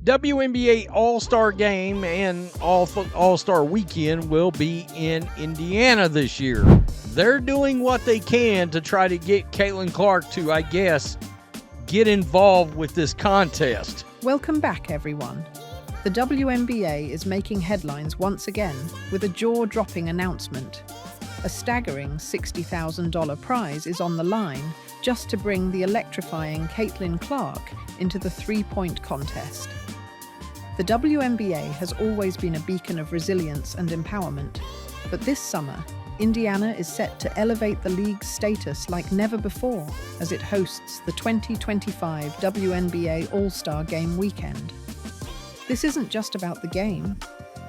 WNBA All-Star Game and All-Star Weekend will be in Indiana this year. They're doing what they can to try to get Caitlin Clark to, I guess, get involved with this contest. Welcome back, everyone. The WNBA is making headlines once again with a jaw-dropping announcement. A staggering $60,000 prize is on the line just to bring the electrifying Caitlin Clark into the three-point contest. The WNBA has always been a beacon of resilience and empowerment, but this summer, Indiana is set to elevate the league's status like never before as it hosts the 2025 WNBA All-Star Game weekend. This isn't just about the game,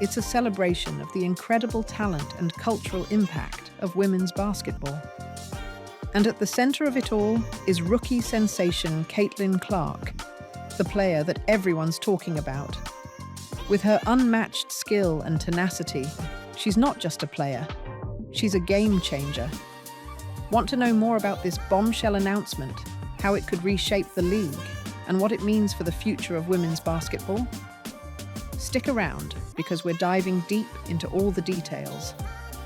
it's a celebration of the incredible talent and cultural impact of women's basketball. And at the center of it all is rookie sensation Caitlin Clark, the player that everyone's talking about. With her unmatched skill and tenacity, she's not just a player, she's a game changer. Want to know more about this bombshell announcement, how it could reshape the league, and what it means for the future of women's basketball? Stick around, because we're diving deep into all the details.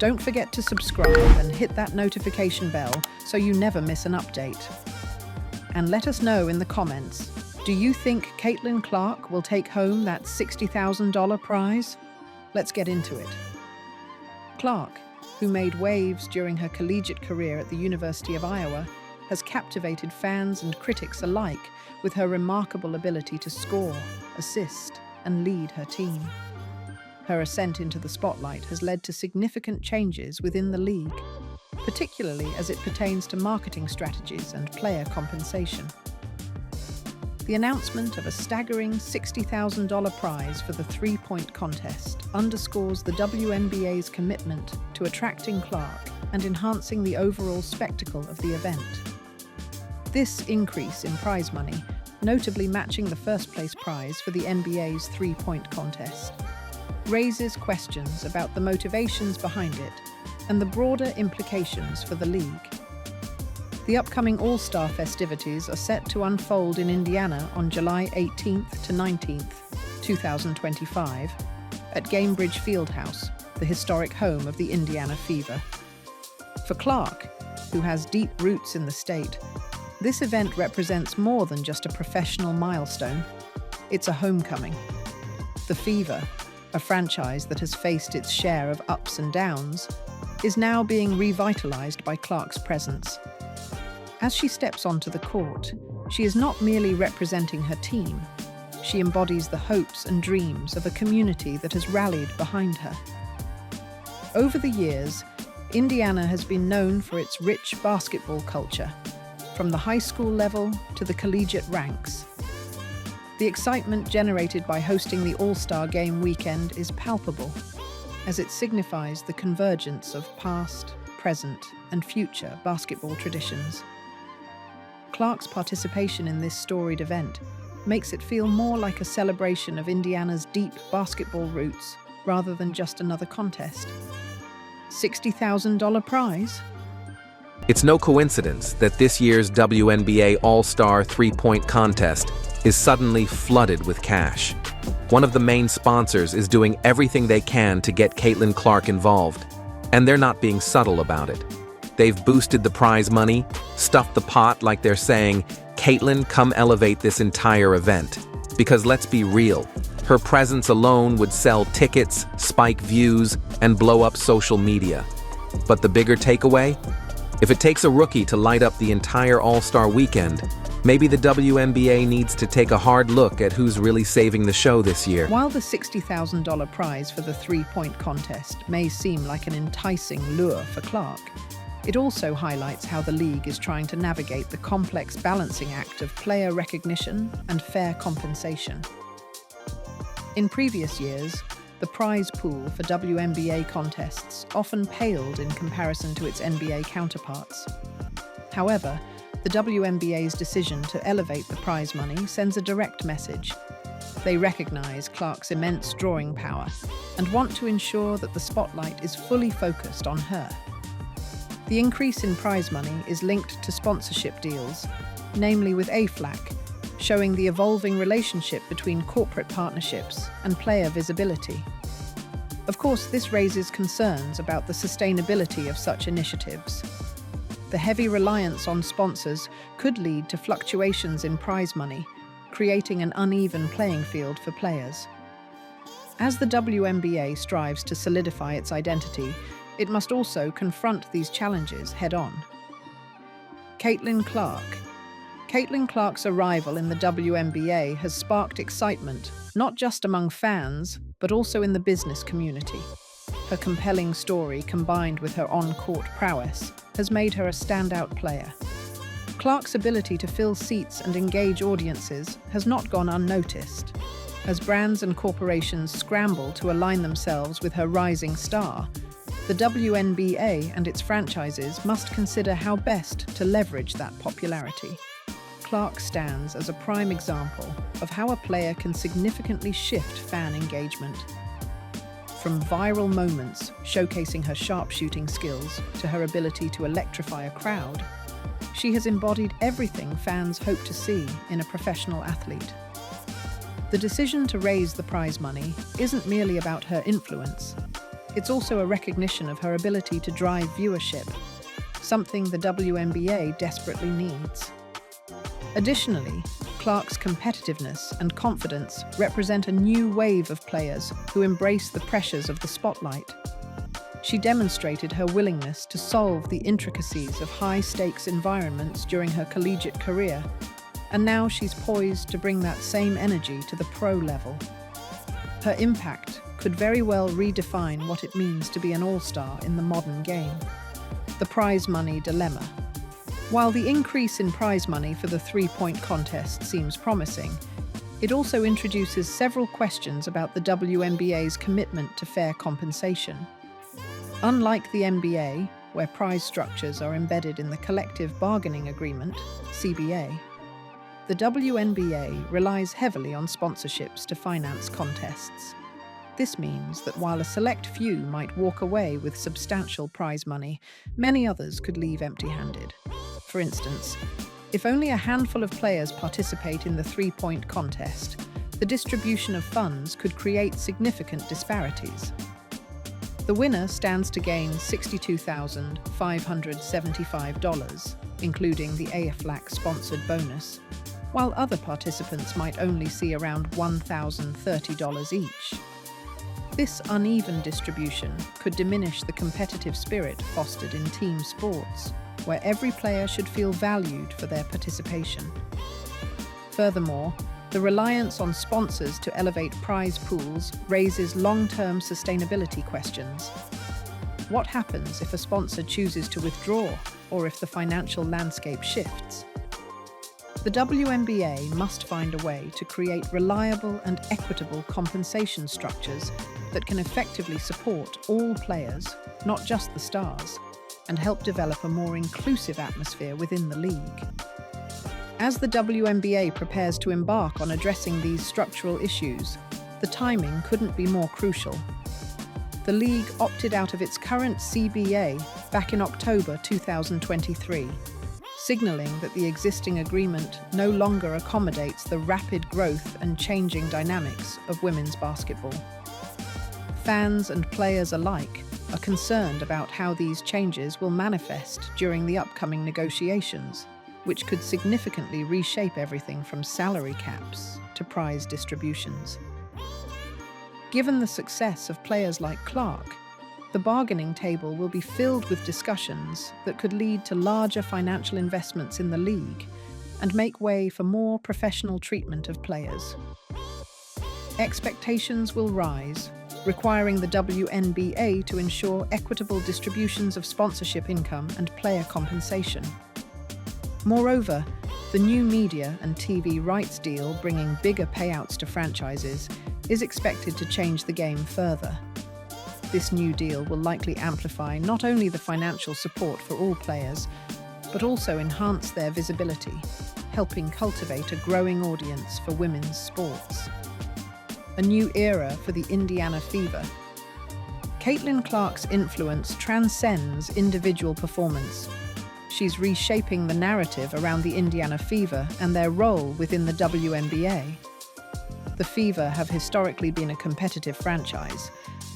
Don't forget to subscribe and hit that notification bell so you never miss an update. And let us know in the comments, do you think Caitlin Clark will take home that $60,000 prize? Let's get into it. Clark, who made waves during her collegiate career at the University of Iowa, has captivated fans and critics alike with her remarkable ability to score, assist, and lead her team. Her ascent into the spotlight has led to significant changes within the league, particularly as it pertains to marketing strategies and player compensation. The announcement of a staggering $60,000 prize for the three-point contest underscores the WNBA's commitment to attracting Clark and enhancing the overall spectacle of the event. This increase in prize money, notably matching the first-place prize for the NBA's three-point contest, raises questions about the motivations behind it and the broader implications for the league. The upcoming All-Star festivities are set to unfold in Indiana on July 18th to 19th, 2025, at Gainbridge Fieldhouse, the historic home of the Indiana Fever. For Clark, who has deep roots in the state, this event represents more than just a professional milestone. It's a homecoming. The Fever, a franchise that has faced its share of ups and downs, is now being revitalized by Clark's presence. As she steps onto the court, she is not merely representing her team. She embodies the hopes and dreams of a community that has rallied behind her. Over the years, Indiana has been known for its rich basketball culture, from the high school level to the collegiate ranks. The excitement generated by hosting the All-Star Game weekend is palpable, as it signifies the convergence of past, present, and future basketball traditions. Clark's participation in this storied event makes it feel more like a celebration of Indiana's deep basketball roots rather than just another contest. $60,000 prize? It's no coincidence that this year's WNBA All-Star three-point contest is suddenly flooded with cash. One of the main sponsors is doing everything they can to get Caitlin Clark involved, and they're not being subtle about it. They've boosted the prize money, stuffed the pot like they're saying, "Caitlin, come elevate this entire event." Because let's be real, her presence alone would sell tickets, spike views, and blow up social media. But the bigger takeaway? If it takes a rookie to light up the entire All-Star weekend, maybe the WNBA needs to take a hard look at who's really saving the show this year. While the $60,000 prize for the three-point contest may seem like an enticing lure for Clark, it also highlights how the league is trying to navigate the complex balancing act of player recognition and fair compensation. In previous years, the prize pool for WNBA contests often paled in comparison to its NBA counterparts. However, the WNBA's decision to elevate the prize money sends a direct message. They recognize Clark's immense drawing power and want to ensure that the spotlight is fully focused on her. The increase in prize money is linked to sponsorship deals, namely with AFLAC, showing the evolving relationship between corporate partnerships and player visibility. Of course, this raises concerns about the sustainability of such initiatives. The heavy reliance on sponsors could lead to fluctuations in prize money, creating an uneven playing field for players. As the WNBA strives to solidify its identity, it must also confront these challenges head-on. Caitlin Clark. Caitlin Clark's arrival in the WNBA has sparked excitement, not just among fans, but also in the business community. Her compelling story, combined with her on-court prowess, has made her a standout player. Clark's ability to fill seats and engage audiences has not gone unnoticed. As brands and corporations scramble to align themselves with her rising star, the WNBA and its franchises must consider how best to leverage that popularity. Clark stands as a prime example of how a player can significantly shift fan engagement. From viral moments showcasing her sharpshooting skills to her ability to electrify a crowd, she has embodied everything fans hope to see in a professional athlete. The decision to raise the prize money isn't merely about her influence. It's also a recognition of her ability to drive viewership, something the WNBA desperately needs. Additionally, Clark's competitiveness and confidence represent a new wave of players who embrace the pressures of the spotlight. She demonstrated her willingness to solve the intricacies of high-stakes environments during her collegiate career, and now she's poised to bring that same energy to the pro level. Her impact could very well redefine what it means to be an all-star in the modern game. The prize money dilemma. While the increase in prize money for the three-point contest seems promising, it also introduces several questions about the WNBA's commitment to fair compensation. Unlike the NBA, where prize structures are embedded in the Collective Bargaining Agreement, CBA, the WNBA relies heavily on sponsorships to finance contests. This means that while a select few might walk away with substantial prize money, many others could leave empty-handed. For instance, if only a handful of players participate in the three-point contest, the distribution of funds could create significant disparities. The winner stands to gain $62,575, including the AFLAC-sponsored bonus, while other participants might only see around $1,030 each. This uneven distribution could diminish the competitive spirit fostered in team sports, where every player should feel valued for their participation. Furthermore, the reliance on sponsors to elevate prize pools raises long-term sustainability questions. What happens if a sponsor chooses to withdraw, or if the financial landscape shifts? The WNBA must find a way to create reliable and equitable compensation structures that can effectively support all players, not just the stars, and help develop a more inclusive atmosphere within the league. As the WNBA prepares to embark on addressing these structural issues, the timing couldn't be more crucial. The league opted out of its current CBA back in October 2023, signaling that the existing agreement no longer accommodates the rapid growth and changing dynamics of women's basketball. Fans and players alike are concerned about how these changes will manifest during the upcoming negotiations, which could significantly reshape everything from salary caps to prize distributions. Given the success of players like Clark, the bargaining table will be filled with discussions that could lead to larger financial investments in the league and make way for more professional treatment of players. Expectations will rise, requiring the WNBA to ensure equitable distributions of sponsorship income and player compensation. Moreover, the new media and TV rights deal bringing bigger payouts to franchises is expected to change the game further. This new deal will likely amplify not only the financial support for all players, but also enhance their visibility, helping cultivate a growing audience for women's sports. A new era for the Indiana Fever. Caitlin Clark's influence transcends individual performance. she's reshaping the narrative around the Indiana Fever and their role within the WNBA. The Fever have historically been a competitive franchise,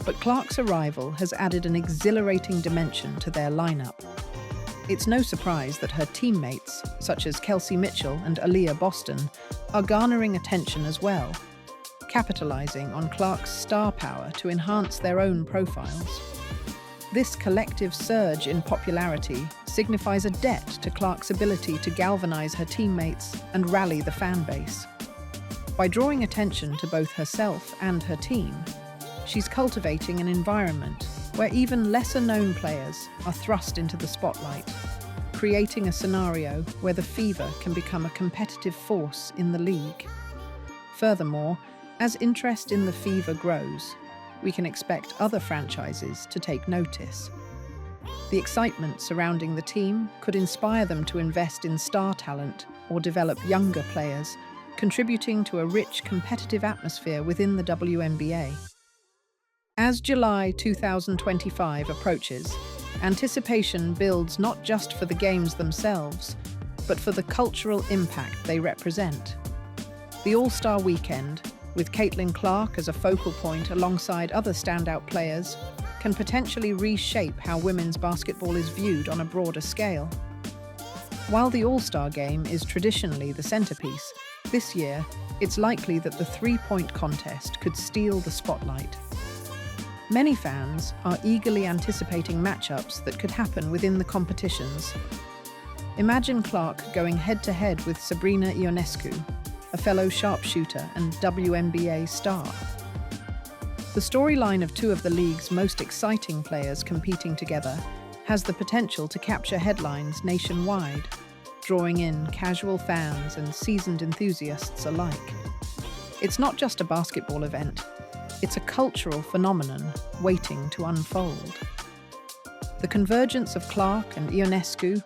but Clark's arrival has added an exhilarating dimension to their lineup. It's no surprise that her teammates, such as Kelsey Mitchell and Aaliyah Boston, are garnering attention as well, capitalizing on Clark's star power to enhance their own profiles. This collective surge in popularity signifies a debt to Clark's ability to galvanize her teammates and rally the fan base. By drawing attention to both herself and her team, she's cultivating an environment where even lesser-known players are thrust into the spotlight, creating a scenario where the Fever can become a competitive force in the league. Furthermore, as interest in the Fever grows, we can expect other franchises to take notice. The excitement surrounding the team could inspire them to invest in star talent or develop younger players, contributing to a rich competitive atmosphere within the WNBA. As July 2025 approaches, anticipation builds not just for the games themselves, but for the cultural impact they represent. The All-Star Weekend, with Caitlin Clark as a focal point alongside other standout players, can potentially reshape how women's basketball is viewed on a broader scale. While the All-Star Game is traditionally the centerpiece, this year it's likely that the three-point contest could steal the spotlight. Many fans are eagerly anticipating matchups that could happen within the competitions. Imagine Clark going head-to-head with Sabrina Ionescu, a fellow sharpshooter and WNBA star. The storyline of two of the league's most exciting players competing together has the potential to capture headlines nationwide, drawing in casual fans and seasoned enthusiasts alike. It's not just a basketball event, it's a cultural phenomenon waiting to unfold. The convergence of Clark and Ionescu,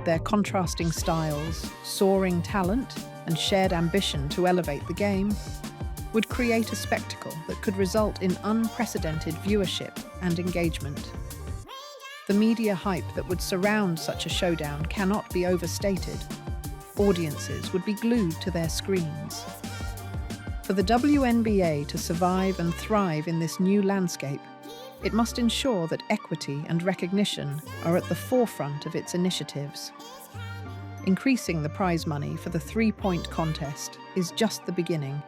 their contrasting styles, soaring talent, and shared ambition to elevate the game, would create a spectacle that could result in unprecedented viewership and engagement. The media hype that would surround such a showdown cannot be overstated. Audiences would be glued to their screens. For the WNBA to survive and thrive in this new landscape, it must ensure that equity and recognition are at the forefront of its initiatives. Increasing the prize money for the three-point contest is just the beginning.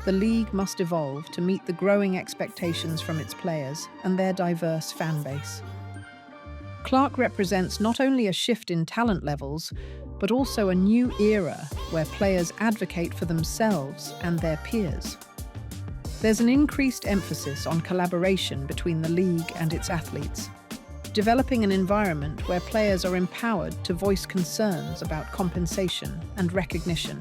The league must evolve to meet the growing expectations from its players and their diverse fan base. Clark represents not only a shift in talent levels, but also a new era where players advocate for themselves and their peers. There's an increased emphasis on collaboration between the league and its athletes, developing an environment where players are empowered to voice concerns about compensation and recognition.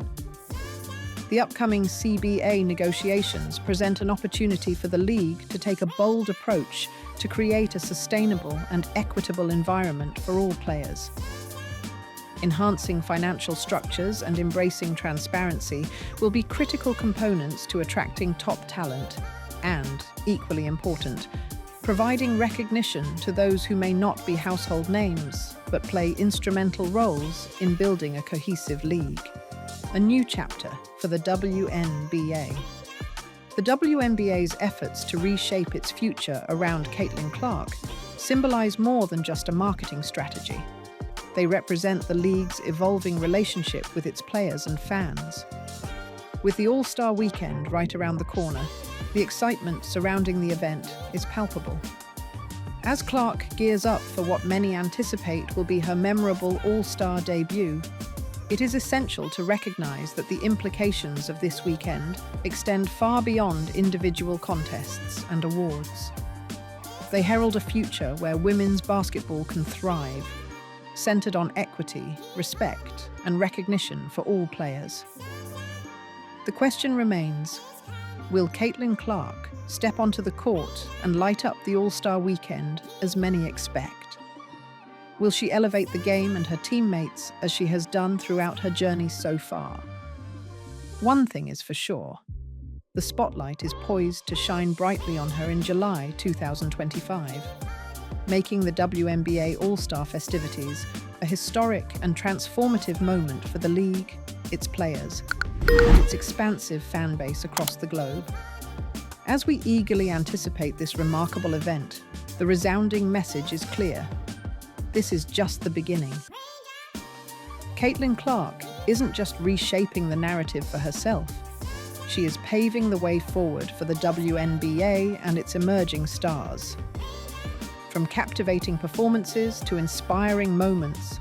The upcoming CBA negotiations present an opportunity for the league to take a bold approach to create a sustainable and equitable environment for all players. Enhancing financial structures and embracing transparency will be critical components to attracting top talent and, equally important, providing recognition to those who may not be household names but play instrumental roles in building a cohesive league. A new chapter for the WNBA. The WNBA's efforts to reshape its future around Caitlin Clark symbolize more than just a marketing strategy. They represent the league's evolving relationship with its players and fans. With the All-Star Weekend right around the corner, the excitement surrounding the event is palpable. As Clark gears up for what many anticipate will be her memorable All-Star debut, it is essential to recognize that the implications of this weekend extend far beyond individual contests and awards. They herald a future where women's basketball can thrive, centered on equity, respect, and recognition for all players. The question remains, will Caitlin Clark step onto the court and light up the All-Star Weekend as many expect? Will she elevate the game and her teammates as she has done throughout her journey so far? One thing is for sure, the spotlight is poised to shine brightly on her in July 2025. making the WNBA All-Star festivities a historic and transformative moment for the league, its players, and its expansive fan base across the globe. As we eagerly anticipate this remarkable event, the resounding message is clear. This is just the beginning. Caitlin Clark isn't just reshaping the narrative for herself. She is paving the way forward for the WNBA and its emerging stars. From captivating performances to inspiring moments,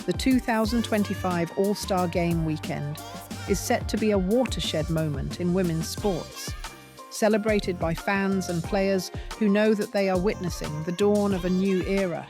the 2025 All-Star Game weekend is set to be a watershed moment in women's sports, celebrated by fans and players who know that they are witnessing the dawn of a new era.